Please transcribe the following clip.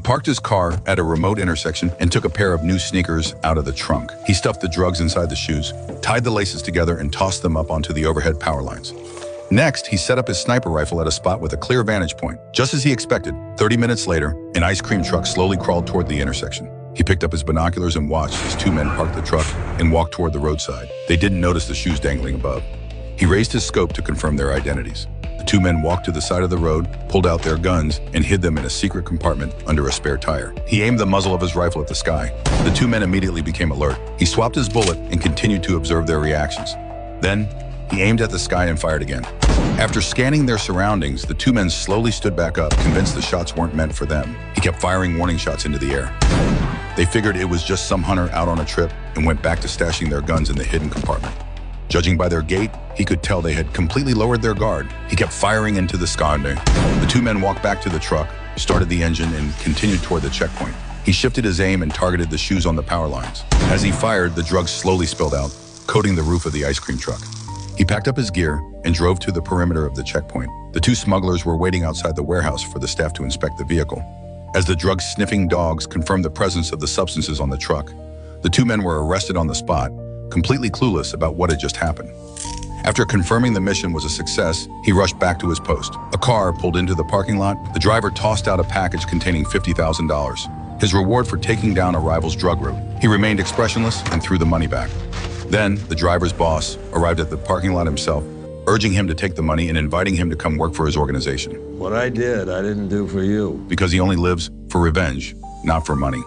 parked his car at a remote intersection and took a pair of new sneakers out of the trunk. He stuffed the drugs inside the shoes, tied the laces together, and tossed them up onto the overhead power lines. Next, he set up his sniper rifle at a spot with a clear vantage point. Just as he expected, 30 minutes later, an ice cream truck slowly crawled toward the intersection. He picked up his binoculars and watched as two men parked the truck and walked toward the roadside. They didn't notice the shoes dangling above. He raised his scope to confirm their identities. The two men walked to the side of the road, pulled out their guns, and hid them in a secret compartment under a spare tire. He aimed the muzzle of his rifle at the sky. The two men immediately became alert. He swapped his bullet and continued to observe their reactions. Then, he aimed at the sky and fired again. After scanning their surroundings, the two men slowly stood back up, convinced the shots weren't meant for them. He kept firing warning shots into the air. They figured it was just some hunter out on a trip and went back to stashing their guns in the hidden compartment. Judging by their gait, he could tell they had completely lowered their guard. He kept firing into the sky. The two men walked back to the truck, started the engine, and continued toward the checkpoint. He shifted his aim and targeted the shoes on the power lines. As he fired, the drugs slowly spilled out, coating the roof of the ice cream truck. He packed up his gear and drove to the perimeter of the checkpoint. The two smugglers were waiting outside the warehouse for the staff to inspect the vehicle. As the drug-sniffing dogs confirmed the presence of the substances on the truck, the two men were arrested on the spot, completely clueless about what had just happened. After confirming the mission was a success, he rushed back to his post. A car pulled into the parking lot. The driver tossed out a package containing $50,000, his reward for taking down a rival's drug route. He remained expressionless and threw the money back. Then, the driver's boss arrived at the parking lot himself, urging him to take the money and inviting him to come work for his organization. What I did, I didn't do for you. Because he only lives for revenge, not for money.